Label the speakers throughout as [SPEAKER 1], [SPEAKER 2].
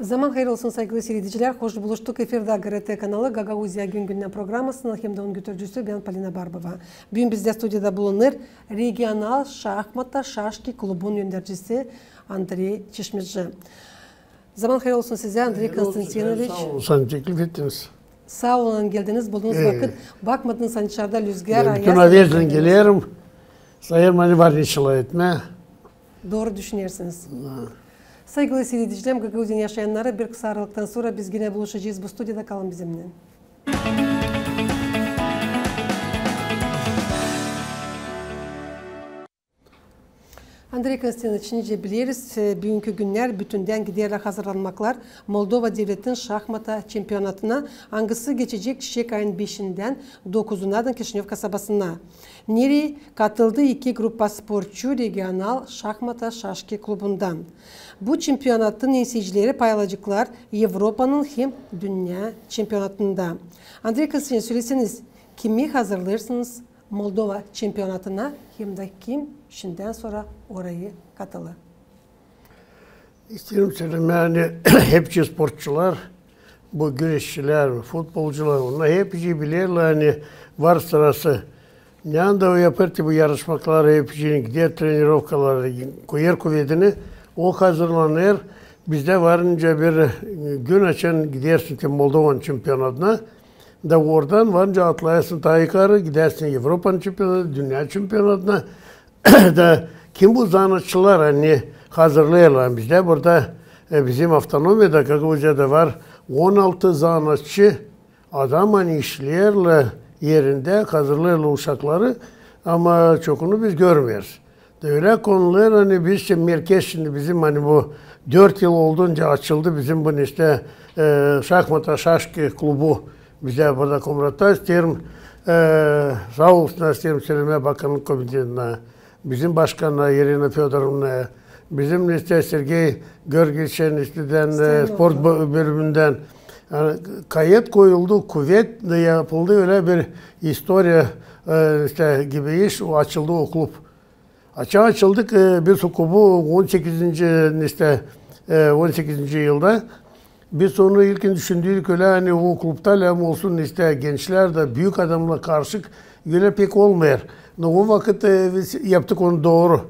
[SPEAKER 1] Zaman hayır olsun saygılı seyirciler. Hoş buluştuk. Efirde GRT kanalı Gagauzya Gün Günden programmasının hem de onun götürücüsü ben Polina Barbova. Bugün bizde stüdyoda bulunur Regional Şahmata Şaşki Klubun yöneticisi Andrei Çeşmeci. Zaman hayır olsun size Andrei Konstantinoviç.
[SPEAKER 2] Sağ olun, sen teklif ettiniz.
[SPEAKER 1] Sağ olun geldiniz. Bulduğunuz vakit bakmadınız hani dışarıda rüzgar, ayaz.
[SPEAKER 2] Bütün averden geliyorum. Sayılmanı var inşallah etme.
[SPEAKER 1] Doğru düşünüyorsunuz. Saygılı seyircilerim, Gagauzyan yaşayanlara bir kısa aralıktan sonra biz yine buluşacağız. Bu stüdyoda kalın bizimle. Andrei Konstantinoviç nice biliriz. Bugünkü günler bütünden giderek hazırlanmaklar. Moldova Devleti'nin şahmata çempionatına hangisi geçecek Çiçek ayın 5'inden 9'undan Kişinev kasabasına. Nereye katıldı iki grupa sporcu Regional Şahmata Şaşki Klubu'ndan. Bu çempionatın izleyicileri paylaşacaklar Avrupa'nın hem dünya çempionatında. Andrei Konstantinoviç söyleseniz kimi hazırlarsınız Moldova çempionatına hem de kim şimdiden sonra orayı katılır?
[SPEAKER 2] İsterim söyleyeyim yani hepsi sporcular, bu güreşçiler, futbolcular onlar hepsi bilirler hani var sırası. Ne anda o yapar ki bu yarışmalar hepsinin gider trenirovkaları koyar kuvvetini o hazırlanır. Bizde varınca bir gün açan gidersin ki Moldova çempionatına. Da oradan varınca atlayasın daha yukarı gidersin Avrupa'nın çempionatına, dünya çempionatına. Da kim bu zanatçılar hani hazırlayırlar bizde. Burada bizim avtonomiyada Gagauzya'da var 16 zanatçı adam hani işleyerler yerinde hazırlayırlar uşakları ama çokunu biz görmüyoruz. Da öyle konular hani biz merkez şimdi bizim hani bu 4 yıl olduğunca açıldı bizim bu işte Şahmata Şaşki Klubu. Bize burada Komrat'ta isterim, sağ olsun isterim Söylemeye Bakanlık Komitesi'ne, bizim başkanına Irina Fyodorovna, bizim işte Sergey Görgilşen isteden spor bölümünden yani kayıt koyuldu, kuvvet de yapıldı öyle bir historia işte gibi iş o açıldı o kulüp. Açıldık biz o klubu 18. işte 18. yılda. Biz onu ilkin düşündük öyle hani o kulüpte hem olsun işte gençler de büyük adamla karşı öyle pek olmuyor. O vakit biz yaptık onu doğru.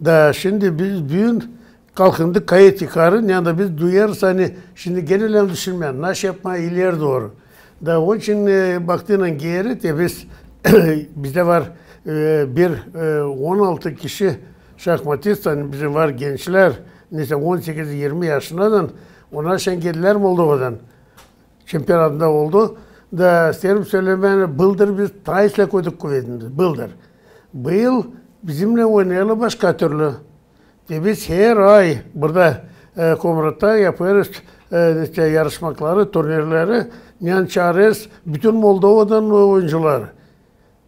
[SPEAKER 2] Da şimdi biz büyün kalkındık kayıt yukarı yani da biz duyarız hani şimdi genel düşünmeyen naş yapma ileri doğru. Da onun için baktığına geri de biz bizde var bir 16 kişi şahmatist hani bizim var gençler neyse 18-20 yaşından onlar sen geldiler Moldova'dan. Çempionatında oldu. Da isterim söylemeni Bıldır biz Tais'le koyduk kuvvetimizi. Bıldır. Bu yıl bizimle oynayalı başka türlü. Biz her ay burada Komrat'ta yapıyoruz işte yarışmaları, turnirleri. Yani çağırıyoruz bütün Moldova'dan oyuncular.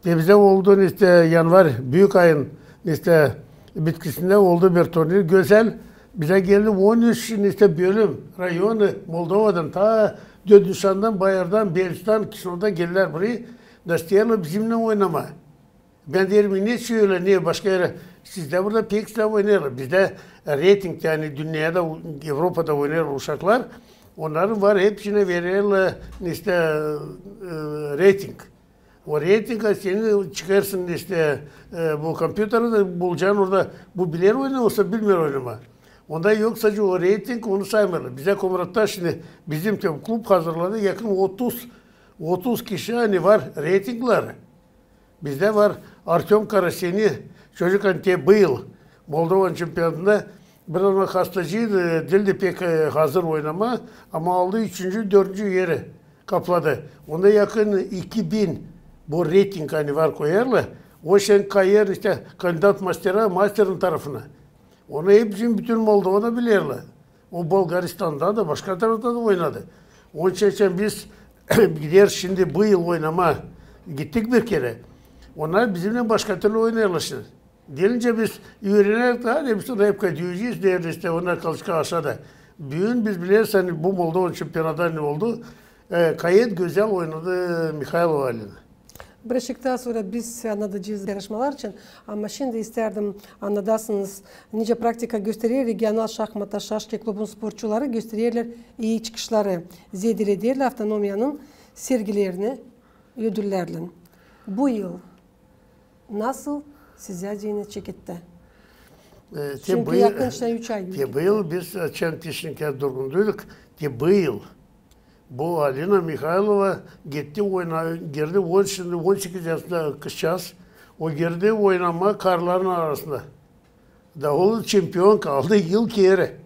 [SPEAKER 2] Bize oldu işte yanvar büyük ayın işte bitkisinde oldu bir turnir. Güzel. Bize geldi 13 işte bölüm rayonu Moldova'dan ta Dödüşan'dan, Bayar'dan, Belistan, Kişinev'den geldiler buraya. Da istiyorlar bizimle oynama. Ben derim ne söyle niye başka yere siz de burada pek de oynarlar. Bizde reyting yani dünyada Avrupa'da oynar uşaklar. Onların var hepsine verirler işte reyting. O reytinga seni çıkarsın işte bu kompüterde de bulacaksın orada bu bilir oynuyorsa bilmiyor oynama. Onda yok sadece o reyting onu saymıyorlar. Bize Komrat'ta şimdi bizim kulüp hazırladı yakın 30 kişi hani var reytingler. Bizde var Artyom Karaseni çocuk hani bu yıl Moldova çempiyonatında bir ona hastacıydı. Dilde pek hazır oynama ama aldı 3. 4. yeri kapladı. Onda yakın 2000 bu reyting hani var koyarlar. O sen kayar işte kandidat master'ın tarafına. Onu hepsini bütün Moldova'da bilirler. O Bulgaristan'da da başka tarafta da oynadı. Onun için biz gider şimdi bu yıl oynama gittik bir kere. Onlar bizimle başka türlü oynarlar şimdi. Gelince biz öğrenerek daha hepsini hep diyeceğiz değerli işte onlar kalışka aşağıda. Büyün biz biliriz hani bu Moldova çempiyonatı ne oldu. Kayıt güzel oynadı Mikhail Valin.
[SPEAKER 1] Bıraktıktan sonra biz anlatacağız yarışmalar için ama şimdi isterdim anladasınız nice praktika gösteriyor regional şahmata şaşki klubun sporcuları gösteriyorlar iyi çıkışları zedelediler avtonomiyanın sergilerini ödüllerle. Bu yıl nasıl size zihni çekitti? Çünkü yakınçtan 3 ay
[SPEAKER 2] geçti. Bu yıl biz Çentişinke durgunduyduk. Bu yıl bu Alina Mikhailova gitti girdi 18 yaşında kızcağız. O girdi oynama karların arasında. Davul şampiyon kaldı yıl kere.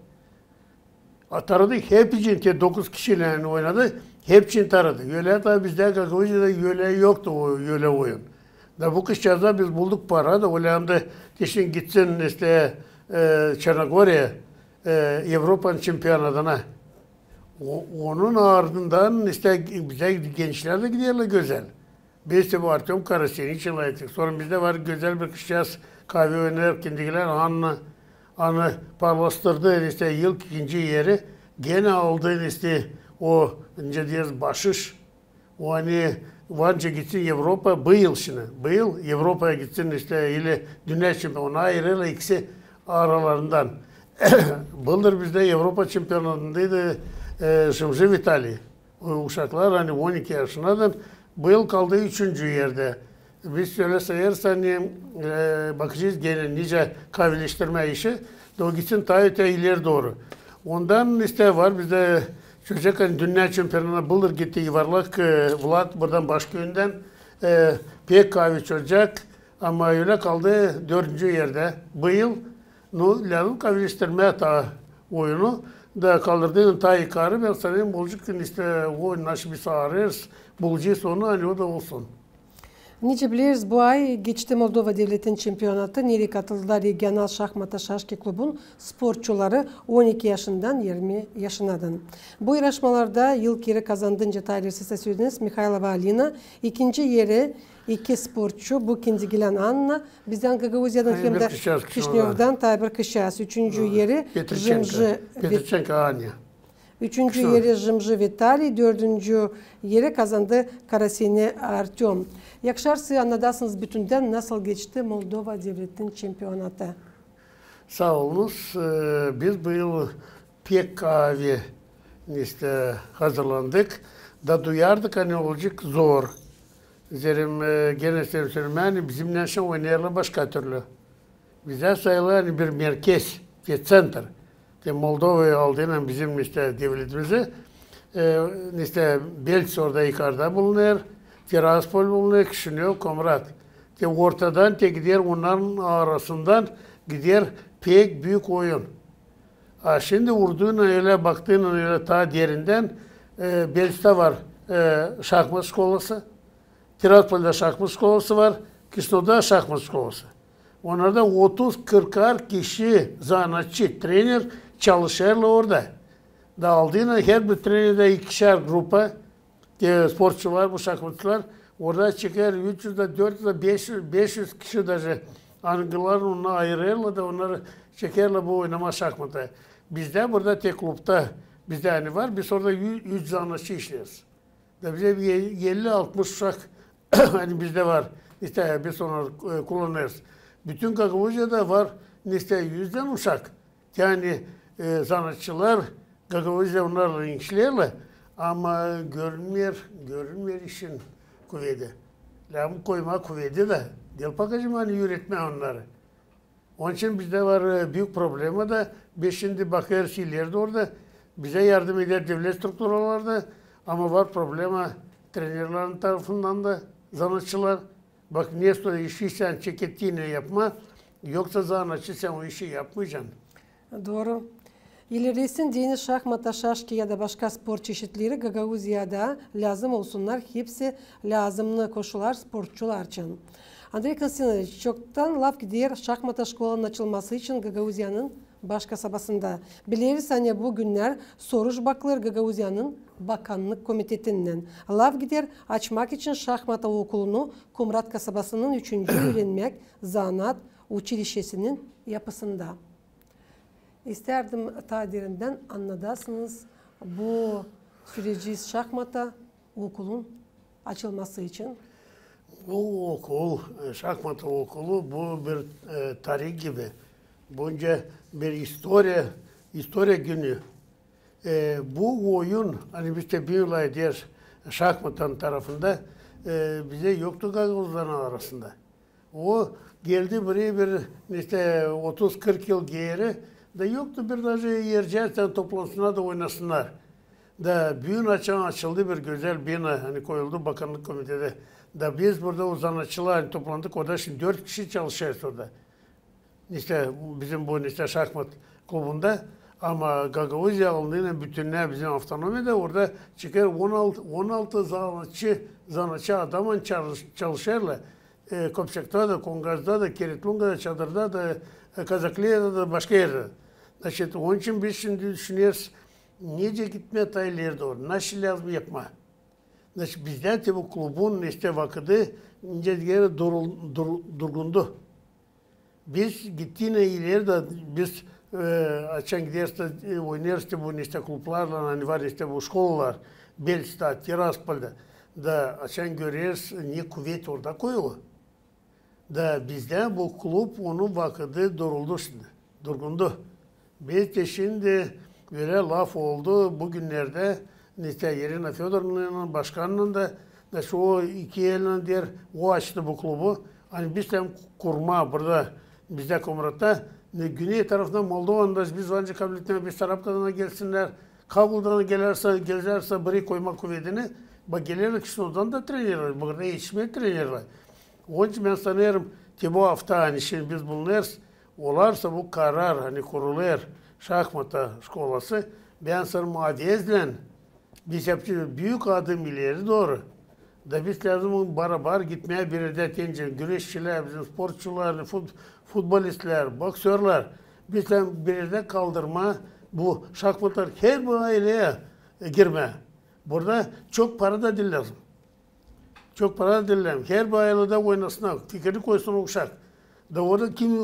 [SPEAKER 2] Taradık hepsini 9 kişiyle oynadı. Hepsini taradı. Öyle tabi bizde Gagavuz'da öyle yoktu o öyle oyun. Da bu kızcağızda biz bulduk para da öyle hem de kişinin gitsin işte Çernogorya'ya Avrupa'nın şampiyonatına. Onun ardından işte bize gençler de gidiyorlar güzel. Biz de bu Artyom Karasyan için layıktık. Sonra bizde var güzel bir kızcağız kahve oynar kendiler anı parlaştırdı işte yıl ikinci yeri. Gene aldı işte o önce diyoruz başış. O hani Vanca gitsin Avrupa bu yıl şimdi. Bu yıl Avrupa'ya gitsin işte ile dünya şampiyonu ayrıyla ikisi aralarından. Buldur bizde Avrupa şampiyonatındaydı. Şımşı Vitali. O uşaklar hani 12 yaşındadır. Bu yıl kaldı 3. yerde. Biz şöyle sayarız hani bakacağız gene nice kahveleştirme işi. De o gitsin ta ileri doğru. Ondan işte var bizde çocuk hani dünya şampiyonuna bulur gitti yuvarlak Vlad buradan Başköy'ünden pek kahve çocuk ama öyle kaldı 4. yerde. Bu yıl lazım kahveleştirme ta oyunu da kaldırdığın ta yukarı ben sanırım bulacak işte o nasıl bir sağırız bulacağız onu hani o da olsun.
[SPEAKER 1] Nice biliriz bu ay geçti Moldova Devleti'nin şampiyonatı nereye katıldılar regional şahmata şaşki klubun sporcuları 12 yaşından 20 yaşınadan. Bu yarışmalarda yıl kere kazandınca Tyler size söylediniz Mikhailova Alina ikinci yere 2 sporcu bu ikinci gelen Anna bizden Gagavuzya'dan hem de Kişnev'den Tayber Kışas 3. yeri
[SPEAKER 2] Petrichenko Anya.
[SPEAKER 1] 3. yeri Jımjı Vitali, 4. yeri kazandı Karasini Artyom. Yakşarsı anladasınız bütünden nasıl geçti Moldova Devleti'nin şampiyonatı?
[SPEAKER 2] Sağ olunuz. Biz bu yıl pek kahve işte hazırlandık. Da duyardık hani olacak zor. Zerim gene söyleyeyim yani bizimle şey oynayarlar başka türlü. Bize sayılı hani bir merkez, bir center. Moldova'yı aldığında bizim işte devletimizi işte Belç orada yukarıda bulunuyor, Tiraspol bulunuyor, Kişinev, Komrat. Ortadan gidiyor onların arasından gidiyor pek büyük oyun. Şimdi vurduğuna öyle baktığına öyle ta derinden Belç'te var şahmat skolası, Tiraspol'da şahmat skolası var, Kişinev'de şahmat skolası. Onlarda 30-40'ar kişi zanatçı, trener çalışırlar orada. Da aldığında her bir trenerde 2'şer grupa sporcular, bu şahmatçılar orada çıkar 300'de, 400'de, 500 kişi de Angılar onu ayırırlar da onları çekerler bu oynama şahmatı. Bizde burada tek klubda bizde hani var, biz orada 100 zanatçı işleriz. Da bize 50-60 uşak hani bizde var. İşte biz onu kullanırız. Bütün Gagavuzya'da var işte 100'den uşak. Yani sanatçılar Gagavuzya onlarla işlerle ama görünmüyor işin kuvveti. Lağım koyma kuvveti de. Del bakacağım hani üretme onları. Onun için bizde var büyük problemi de biz şimdi bakıyoruz ileride orada bize yardım eder devlet strukturlarda ama var problemi trenerlerin tarafından da sanatçılar. Bak niye sonra işi sen çekettiğini yapma, yoksa zanatçı sen o işi yapmayacaksın.
[SPEAKER 1] Doğru. İlerisin deniz şahmata, şaşki ya da başka spor çeşitleri Gagavuzya'da lazım olsunlar. Hepsi lazımlı koşullar sporcular için. Andrei Konstantinoviç çoktan laf gidiyor şahmata şkolanın açılması için Gagavuzya'nın baş kasabasında. Biliriz hani bu günler soruş bakılır Gagavuzya'nın Bakanlık Komitetinden. Laf gider açmak için şahmata okulunu Kumrat kasabasının 3. öğrenmek zanat uçilişesinin yapısında. İsterdim tadirinden anladasınız bu süreci şahmata okulun açılması için.
[SPEAKER 2] Bu okul, şahmat okulu bu bir tarih gibi. Bunca bir historia günü. Bu oyun, hani biz de bir diğer şahmatın tarafında bize yoktu Gagavuzların arasında. O geldi buraya bir işte 30-40 yıl geri de yoktu bir daha yerceğizden toplansınlar da oynasınlar. Da büyün açıldı bir güzel bina hani koyuldu bakanlık komitede. Da biz burada o sanatçılar hani toplandık orada şimdi 4 kişi çalışıyoruz orada. İşte bizim bu işte şahmat klubunda ama Gagavuzya alındığında bütünler bizim avtonomide orada çıkar 16 zanatçı adamın çalışırlar. Kopçak'ta da, Kongaz'da da, Kiritlunga'da, Çadır'da da, Kazaklı'da da başka yerde. İşte onun için biz şimdi düşünüyoruz nice gitme tayları doğru, nasıl lazım yapma. İşte bizden de bu klubun işte vakıdı ince diğeri durgundu. Biz gittiğine ileri de biz açan gideriz de oynarız da bu işte klublarla hani var işte bu şkollar Belstad, Tiraspol'da da açan görüyoruz ne kuvvet orada koyuyor. Da bizden bu klub onun vakıdı duruldu şimdi, durgundu. Biz de şimdi böyle laf oldu bugünlerde işte Yerina Fyodor'un başkanının da şu iki elinin diğer o açtı bu klubu. Hani biz hem kurma burada bizde Komrat'ta güney tarafından Moldova'nda biz önce kabul etmeye bir taraftan gelsinler. Kabul'dan gelirse buraya koyma kuvvetini bak gelirler kişi oradan da trenerler. Burada yetişmeye trenerler. Onun için ben sanıyorum ki bu hafta hani şimdi biz bulunuyoruz. Olarsa bu karar hani kuruluyor şahmata şkolası. Ben sanırım adiyezle biz yapacağız büyük adım ileri doğru. Da biz lazım beraber gitmeye bir de tence güreşçiler, bizim sporcular, futbolistler, boksörler biz bir de kaldırma bu şahmatlar her bir aileye girme. Burada çok para da değil lazım. Çok para da değil lazım. Her bir ailede oynasın, fikri koysun uşak. Da orada kim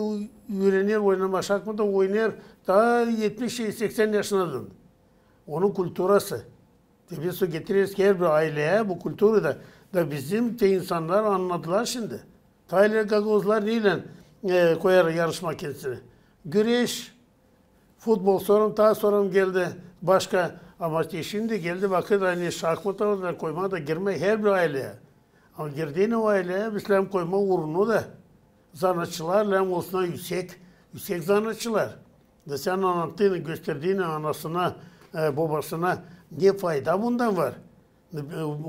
[SPEAKER 2] öğrenir oynama şahmata oynar daha 70-80 yaşındadır. Onun kulturası. Biz getiririz ki her bir aileye bu kültürü de bizim de insanlar anladılar şimdi. Taylar Gagavuzlar neyle koyar yarışma kendisini? Güreş, futbol sonra geldi başka ama şimdi geldi vakit hani şahmata koyma da girme her bir aileye. Ama girdiğin o aileye biz hem koyma uğrunu da sanatçılar hem olsun yüksek sanatçılar. Da sen anlattığını gösterdiğini anasına babasına ne fayda bundan var?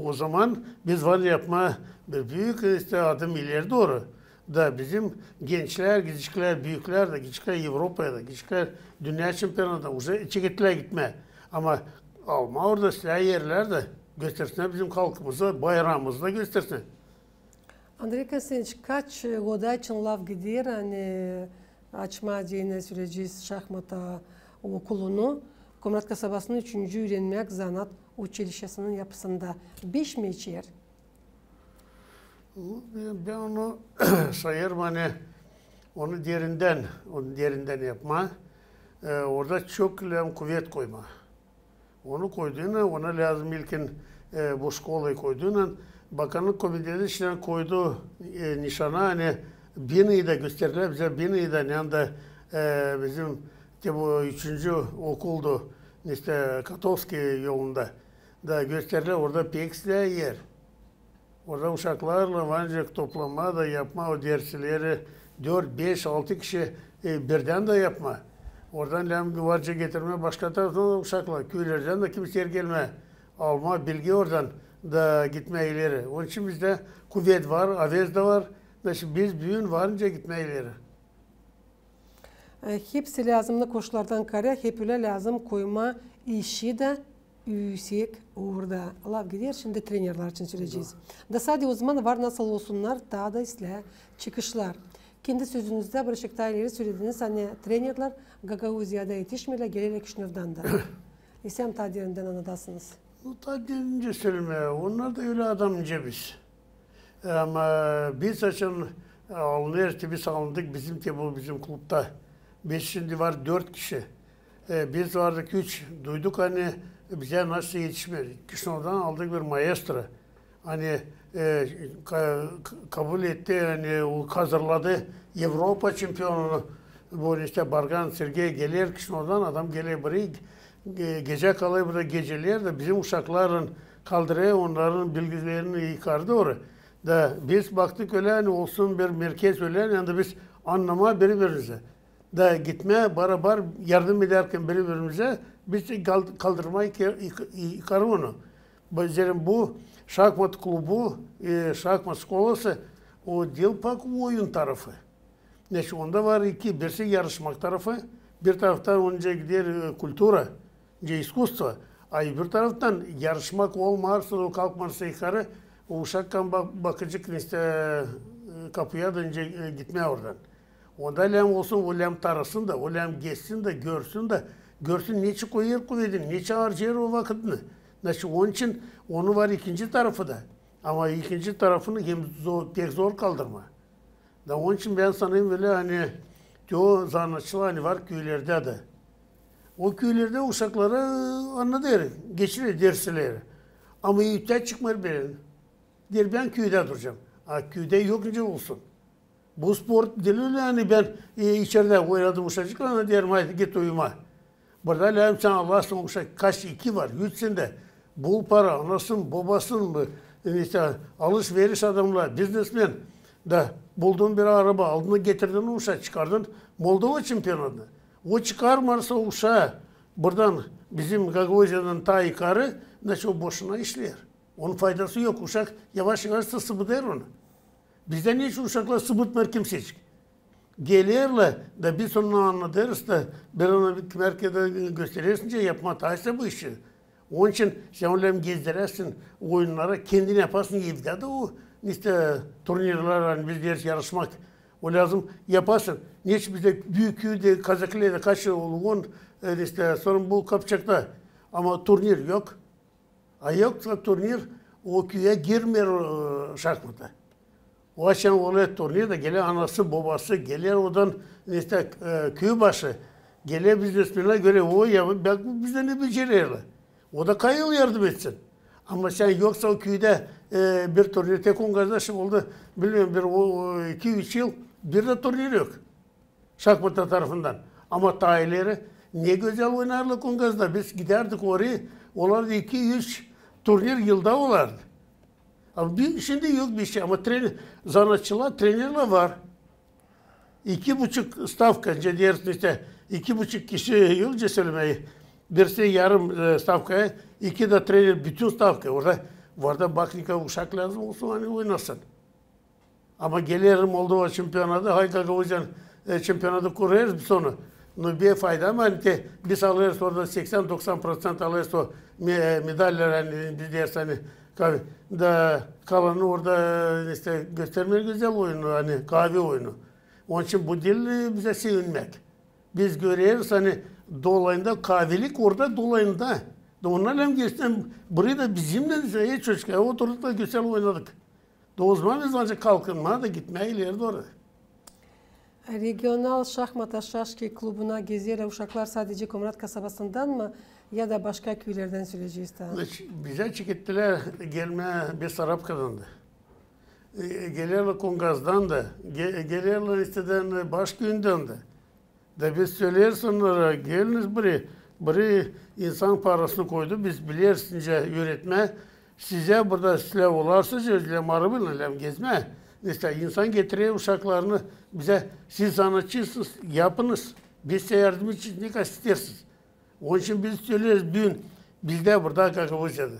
[SPEAKER 2] O zaman biz var yapma bir büyük işte adım ileri doğru. Da bizim gençler, küçükler, büyükler de küçükler Avrupa'ya da küçükler dünya şampiyonada uzay gittiler gitme. Ama alma orada silah yerler de göstersinler bizim halkımızı, bayramımızı da göstersin.
[SPEAKER 1] Andrei Konstantinovich kaç года için lav gidiyor hani açma diyene süreci şahmata okulunu Komrat kasabasının 3. öğrenmek zanat училищесinin yapısında 5 mi içer?
[SPEAKER 2] Ben onu sayarım hani onu derinden yapma. Orada çok kuvvet koyma. Onu koyduğuna ona lazım ilkin bu şkolayı koyduğuna bakanlık komitesi işte koydu nişana hani binayı da gösterdiler bize binayı da yanında bizim bu 3. okuldu işte Katovski yolunda da gösterdiler orada peksle yer. Orada uşaklarla ancak toplama da yapma o dersleri 4, 5, 6 kişi birden de yapma. Oradan güvarca getirme başka taraftan da uşaklar köylerden de kimse yer gelme. Alma bilgi oradan da gitme ileri. Onun için bizde kuvvet var, avez de var. Biz büyün varınca gitme ileri.
[SPEAKER 1] Hepsi lazımlı koşullardan kare, hep öyle lazım koyma işi de yüksek orada. Allah gider şimdi trenerler için söyleyeceğiz. Da sadece o zaman var nasıl olsunlar daha da isle çıkışlar. Kendi sözünüzde Barışık Tayları söylediğiniz hani trenerler Gagavuzya'da yetişmeyle gelerek Kişinev'den de. İsem tadirinden anladasınız.
[SPEAKER 2] Bu tadirince söyleme. Onlar da öyle adamınca biz. Ama biz açın alınır biz alındık bizim klubda. Biz şimdi var 4 kişi. Biz vardık 3. Duyduk hani bize nasıl yetişmiyor. Kişinev'den aldık bir maestro. hani kabul etti, hani o hazırladı Avrupa şampiyonunu. Bu işte Bargan Sergey gelir kışın oradan adam gelir buraya gece kalıyor burada geceler de bizim uşakların kaldırıyor onların bilgilerini yıkardı oraya. Da biz baktık öyle hani olsun bir merkez öyle yani biz anlama birbirimize. Da gitmeye beraber yardım ederken birbirimize biz kaldırmayı yıkarım onu. Bu şahmat klubu, şahmat skolası o değil pak oyun tarafı. Neyse onda var iki, birisi yarışmak tarafı, bir taraftan önce gider kultura, искусство, a bir taraftan yarışmak olmazsa o kalkmazsa yukarı, o uşakkan bakıcık işte kapıya da önce gitmeye oradan. Onda lem olsun, o lem tarasın da, o lem geçsin de, görsün neçe koyedin, neçe harcayır o vakitini. Neyse onun için onu var ikinci tarafı da. Ama ikinci tarafını pek zor kaldırma. Da onun için ben sanayım böyle hani o zanatçılar hani var köylerde de. O köylerde uşaklara anladı geçirir dersleri. Ama yükten çıkmıyor benim. Der ben köyde duracağım. Köyde yok nece olsun. Bu spor diliyle hani ben içeride oynadım uşakçıklarına derim hadi git uyuma. Burada lehim sen Allah'sın uşak kaç iki var yüzsünde. Bul para anasın babasın mı işte alışveriş adamlar biznesmen da buldun bir araba aldın getirdin uşağı çıkardın Moldova şampiyonluğuna. O çıkarmarsa uşağı buradan bizim Gagavuzya'dan ta yukarı nasıl o boşuna işler. Onun faydası yok uşak yavaş yavaş da sıvıdır onu. Bizden hiç uşaklar sıvıtmıyor kimsecik. Gelirler de biz onu anlatırız da ben ona bir merkezde gösterirsince yapma taşsa bu işi. Onun için sen onları gezdirirsin oyunlara kendini yaparsın evde de o işte turnirler hani biz deriz yarışmak o lazım yaparsın. Niçin bizde büyük köyde Kazakile'de kaç yıl oldu işte sorun bu kapacakta ama turnir yok. Yoksa turnir o köye girmiyor şahmata. O açan oluyor turnir de geliyor anası babası geliyor oradan işte köy başı geliyor biznesmenler göre o ya belki bizde ne beceriyorlar. O da kayıl yardım etsin. Ama sen yoksa o köyde bir turnir tek on kardeşim oldu. Bilmiyorum bir o 2-3 yıl bir de turnir yok. Şahmata tarafından. Ama tayileri ne güzel oynarlar Kongaz'da. Biz giderdik oraya. Onlarda 2-3 turnir yılda olardı. Ama şimdi yok bir şey ama zanatçılar, trenerler var. 2,5 stavka, diğerisi işte 2,5 kişi yılca söylemeyi. Birisi yarım stavkaya, iki de trener bütün stavka. Orada baknika uşak lazım olsun hani oynasın. Ama gelirim Moldova şampiyonada, Hayka Gavuzyan şampiyonada kurarız biz onu. Bir fayda ama hani biz alırız orada 80-90% alırız o medalleri hani biz deriz hani da kalanı orada işte göstermeyi güzel oyunu hani kahve oyunu. Onun için bu dil bize sevinmek. Biz görüyoruz hani dolayında kahvelik orada dolayında. Onlarla geçtim. Burayı da bizimle çocuklar oturduk da güzel oynadık. O zaman biz ancak kalkınmaya da gitmeye ileride orada.
[SPEAKER 1] Regional Şahmat Şaşki klubuna geziyor uşaklar sadece Komrat kasabasından mı ya da başka köylerden süreceğiz daha?
[SPEAKER 2] Bize çıkıttılar gelme bir sarap kazandı. Gelirler Kongaz'dan da, gelirler isteden Başköy'den de. Da biz söyleriz onlara geliniz buraya insan parasını koydu biz bilirsince öğretme. Size burada silah olarsa lem arabıyla lem gezme. İşte insan getiriyor uşaklarını bize siz sanatçısınız yapınız. Biz size yardım için ne kadar istersiniz. Onun için biz söylüyoruz bizde burada Gagavuzya'da.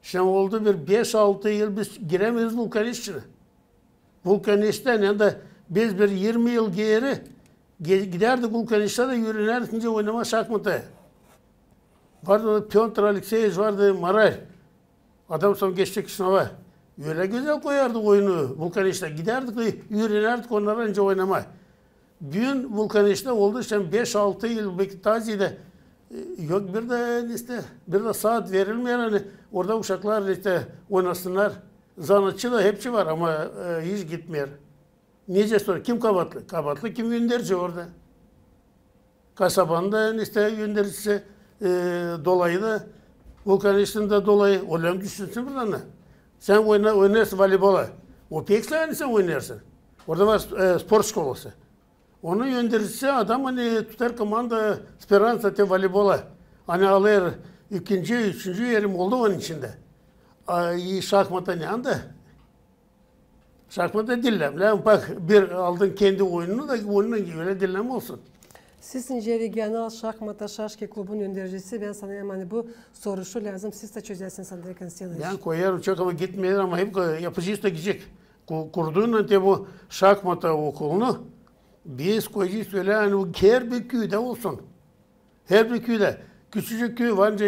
[SPEAKER 2] Şimdi oldu bir 5-6 yıl biz giremeyiz vulkanistçine. Vulkanist'ten ya da biz bir 20 yıl geri giderdik vulkanist'e de yürünersince oynama şahmata. Vardı Piotr Alekseyeviç vardı Maray. Adam sonra geçtik sınava. Öyle güzel koyardık oyunu vulkanist'e. Giderdik yürünerdik onlara önce oynama. Bugün vulkanist'te oldu şimdi 5-6 yıl Bektazi'de yok bir de saat verilmeyen hani orada uşaklar işte oynasınlar. Zanatçı da hepsi var ama hiç gitmiyor. Nice sonra kim Kabatlı? Kabatlı kim Yönderci orada? Kasabanda işte Yöndercisi dolayı da vulkanist'in de dolayı olan düşünsün buradan. Sen oynarsın voleybola. O pekse hani sen oynarsın. Orada var spor şkolası. Onun yöndericisi adam hani tutar komanda Speranza te voleybola. Hani alır ikinci, üçüncü yerim oldu onun içinde. Şahmata ne anda? Şahmata dillem. Lan bak bir aldın kendi oyununu da oyunun öyle dillem olsun.
[SPEAKER 1] Sizin regional şahmata şaşki klubun yöndericisi, ben sana yani bu soru şu lazım, siz de çözersiniz Andrei Konstantinovich.
[SPEAKER 2] Ben koyarım çok ama gitmeyer ama hep yapıcıyız da gidecek. Kurduğun de bu şahmata okulunu biz koyacağız öyle hani her bir köyde olsun. Her bir köyde. Küçücük köy varınca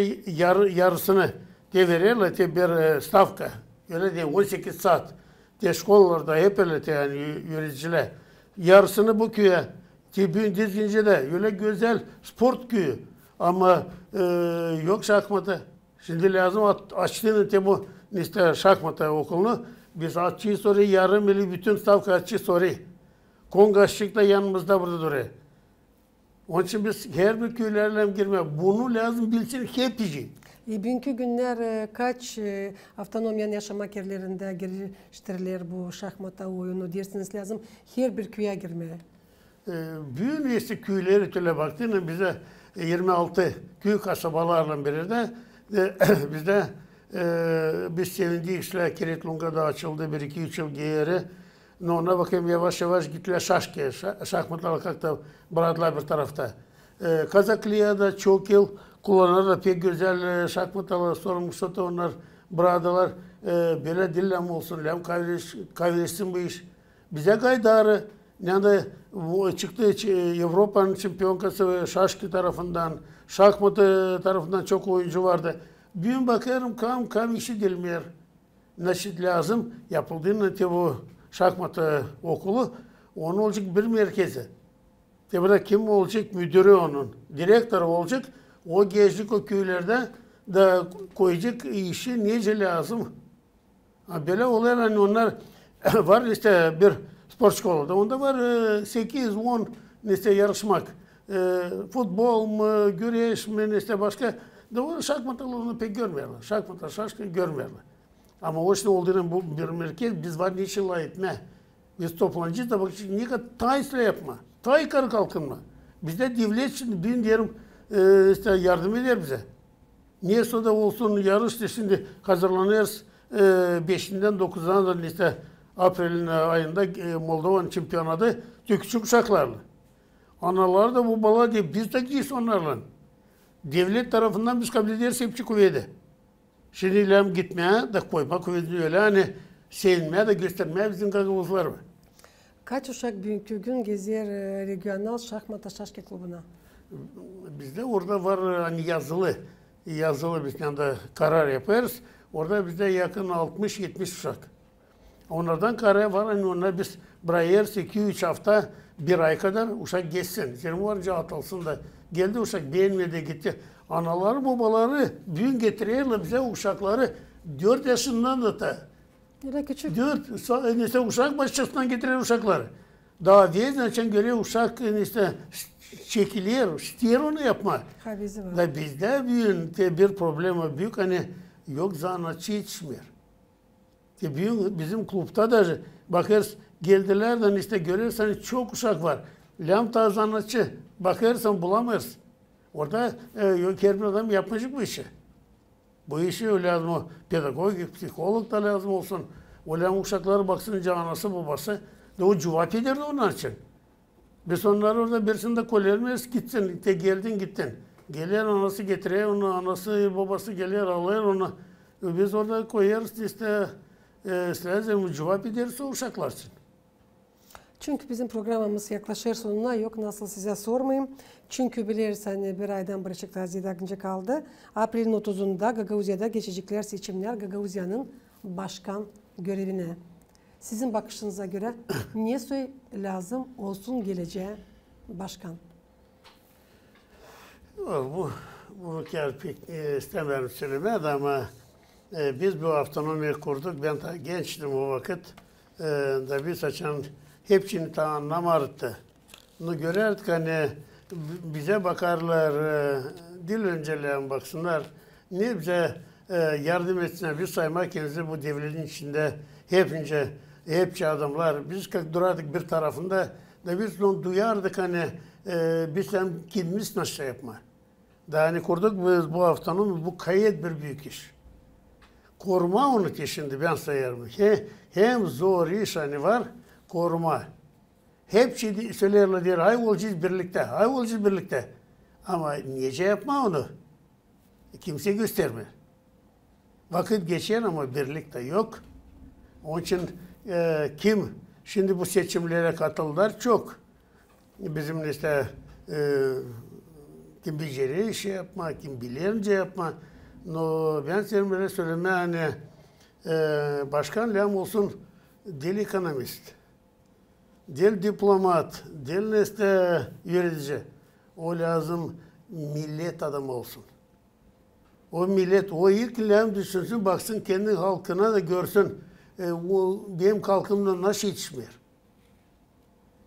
[SPEAKER 2] yarısını de verirler de bir stavka. Öyle diye 18 saat. De şkollarda hep öyle de yani yöneticiler. Yarısını bu köye. Tibün dizince de öyle güzel sport köyü. Ama yok şahmata. Şimdi lazım açtığını de bu işte şahmata okulunu. Biz açıyı soruyu yarım ili bütün stavka açıyı soruyu. Kongaşçık da yanımızda burada duruyor. Onun için biz her bir köylerle girme. Bunu lazım bilsin hepsi.
[SPEAKER 1] Bugünkü günler kaç avtonomiyan yaşamak yerlerinde geliştirilir bu şahmata oyunu dersiniz lazım her bir köye girmeye.
[SPEAKER 2] Büyük üyesi köyleri öyle baktığında bize 26 köy kasabalarla biri de bizde biz sevindik işler Kiritlunga'da açıldı 1-2-3 yıl geri. Ona bakayım yavaş yavaş gittiler şahmatlar kalktı bıraktılar bir tarafta. Kazaklı'da çok yıl kullanırlar pek güzel şahmatlar sorumlusu da onlar bıraktılar. Böyle dillem olsun, lem kayveşsin bu iş. Bize gaydarı yani çıktı Avrupa'nın şampiyonkası şaşkı tarafından, şahmatı tarafından çok oyuncu vardı. Bir bakarım kam işi dilmiyor. Nasıl lazım yapıldığında bu şahmatı okulu onun olacak bir merkezi. Burada kim olacak? Müdürü onun. Direktörü olacak. O gezecek o köylerde da koyacak işi nece lazım. Böyle oluyor hani onlar var işte bir spor şkolada. Onda var 8-10 işte yarışmak. Futbol mu, güreş mi işte başka. Da o şahmatlarını pek görmüyorlar. Şahmatlar şaşkı görmüyorlar. Ama o işte olduğunun bu bir merkez biz var niçin etme. Biz toplanacağız da bak niye taysla yapma. Tay karı kalkınma. Bizde devlet şimdi bin diyelim işte yardım eder bize. Niye da olsun yarış da şimdi hazırlanıyoruz. 5'inden 9'dan işte April ayında Moldova'nın şampiyonatı küçük uşaklarla. Analar da bu bala diye biz de giyiz onlarla. Devlet tarafından biz kabul ederiz hepsi kuvveti. Şimdi ilam gitmeye de koyma kuvveti öyle hani sevinmeye de göstermeye bizim gagavuzlar var.
[SPEAKER 1] Kaç uşak bugünkü gün geziyor regional şahmata şaşki klubuna?
[SPEAKER 2] Bizde orada var hani yazılı biz yanında karar yaparız. Orada bizde yakın 60-70 uşak. Onlardan karar var hani onlar biz bırakırız 2-3 hafta bir ay kadar uşak geçsin. Senin varınca atılsın da geldi uşak beğenmedi gitti. Anaları babaları düğün getiriyorlar bize uşakları 4 yaşından da.
[SPEAKER 1] Nere küçük?
[SPEAKER 2] 4 işte uşak başçasından getiriyor uşakları. Daha diyeceğiz görüyor uşak işte çekiliyor, istiyor onu yapma.
[SPEAKER 1] Habizi var.
[SPEAKER 2] Da bizde bir problem büyük hani yok zanatçı yetişmiyor. Bizim klubda da bakarız geldilerden işte görürsen çok uşak var. Lamta zanatçı bakarsan bulamıyoruz. Orada yok her bir adam yapmayacak bu işi. Bu işi öyle lazım o pedagogik, psikolog da lazım olsun. O lam uşakları baksınca anası babası da o cevap ederdi onun için. Biz onları orada birisinde koyarız gitsin. Geldin gittin. Geliyor anası getiriyor onu, anası babası geliyor alıyor onu. Biz orada koyarız işte lazım cevap ederiz o uşaklar için.
[SPEAKER 1] Çünkü bizim programımız yaklaşır sonuna yok nasıl size sormayayım. Çünkü biliriz hani bir aydan Beşiktaş 7 günce kaldı. April'in 30'unda Gagauzya'da geçecekler seçimler Gagauzya'nın başkan görevine. Sizin bakışınıza göre niye lazım olsun geleceğe başkan?
[SPEAKER 2] Bu kez pek istemiyorum söylemedi ama biz bu avtonomiyi kurduk. Ben gençtim o vakit. Da biz açan hepsini ta anlamardı. Bunu görerdik hani bize bakarlar, dil önceleyen baksınlar. Niye bize yardım etsinler. Biz saymak kendimizi bu devletin içinde hepçe adamlar. Biz durardık bir tarafında da biz onu duyardık hani biz hem kendimiz nasıl yapma. Daha hani kurduk biz bu haftanın bu kayıt bir büyük iş. Koruma onu ki şimdi ben sayarım. Hem zor iş hani var koruma. Hep şey söylerler diyor, hay olacağız birlikte, hay olacağız birlikte. Ama niye yapma onu? Kimse gösterme. Vakit geçer ama birlikte yok. Onun için kim şimdi bu seçimlere katıldılar çok. Bizim işte kim beceriyor şey yapma, kim bilince yapma. No, ben senin böyle söyleme hani başkan lem olsun dil ekonomist. Del diplomat, del işte yönetici. O lazım millet adamı olsun. O millet o ilk lem düşünsün, baksın kendi halkına da görsün. O benim halkımda nasıl yetişmiyor.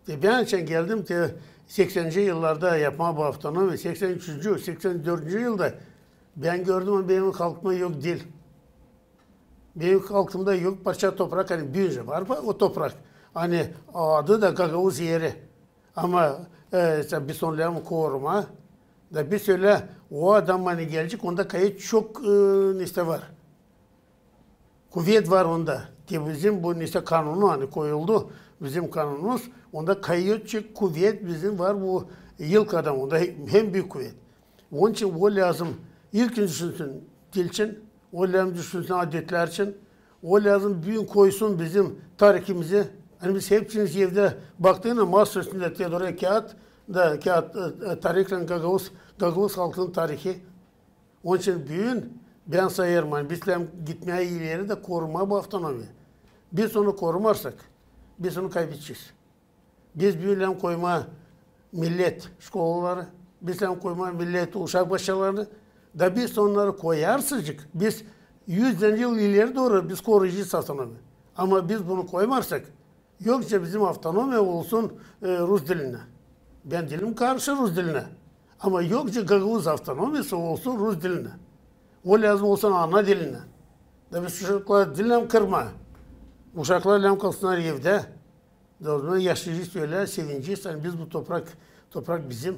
[SPEAKER 2] Ben için geldim ki 80. yıllarda yapma bu haftanın ve 83. 84. yılda ben gördüm ama benim halkımda yok dil. Benim halkımda yok parça toprak hani büyünce var o toprak. Hani adı da Gagavuz yeri. Ama bir sonlarımı koruma da bir söyle o adam hani gelecek onda kayıt çok işte var. Kuvvet var onda. Ki bizim bu işte kanunu hani koyuldu. Bizim kanunumuz onda kayıt kuvvet bizim var bu yıl adam onda hem büyük kuvvet. Onun için o lazım. İlk düşünsün dil için, o lazım düşünsün adetler için, o lazım büyük koysun bizim tarihimizi. Hani biz hepsiniz evde baktığında masa üstünde Teodora kağıt tarihle Gagavuz halkının tarihi. Onun için büyün ben sayarım. Yani bizden gitmeye ileri de koruma bu avtonomi. Biz onu korumazsak biz onu kaybedeceğiz. Biz büyülen koyma millet şkolları, bizden koyma millet uşak başlarını da biz onları koyarsızcık. Biz 100 yıl ileri doğru biz koruyacağız avtonomi. Ama biz bunu koymazsak yoksa bizim avtonomi olsun Rus diline. Ben dilim karşı Rus diline. Ama yoksa Gagavuz avtonomisi olsun Rus diline. O lazım olsun ana diline. Da biz uşaklar dilem kırma. Uşaklar lem kalsınlar evde. Da o zaman yaşayacağız öyle, sevineceğiz. Yani biz bu toprak bizim.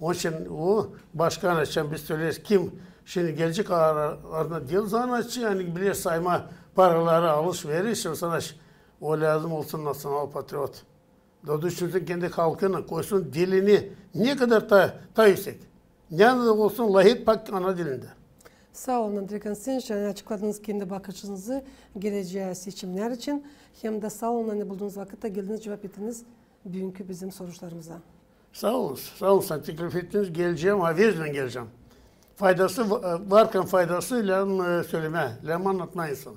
[SPEAKER 2] Onun için o başkan açan biz söyleriz kim şimdi gelecek ardına değil zanatçı yani bilir sayma paraları alışveriş sanaş. O lazım olsun nasyonal patriot. Da düşünsün kendi halkını koysun dilini ne kadar ta yüksek. Ne olsun lahit pak ana dilinde.
[SPEAKER 1] Sağ olun Andrei Konstantinovich. Yani açıkladığınız kendi bakışınızı geleceğe seçimler için. Hem de sağ olun hani bulduğunuz vakitte geldiniz cevap ettiniz bugünkü bizim sorularımıza.
[SPEAKER 2] Sağ olun. Sağ olun. Sen teklif ettiniz. Geleceğim. Haberizle geleceğim. Faydası varken faydasıyla söyleme, anlatma insana.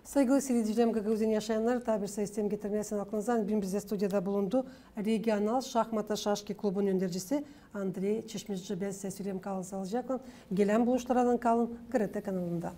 [SPEAKER 1] Saygılı seyircilerim, Gagavuz'un yaşayanlar tabir sayısını getirmeyesin aklınızdan. Bugün bize stüdyoda bulundu. Regional Şahmata Şaşki Klubu'nun yöneticisi Andrei Çeşmizci. Ben size söyleyeyim kalın sağlıcakla. Gelen buluşlardan kalın Grete kanalında.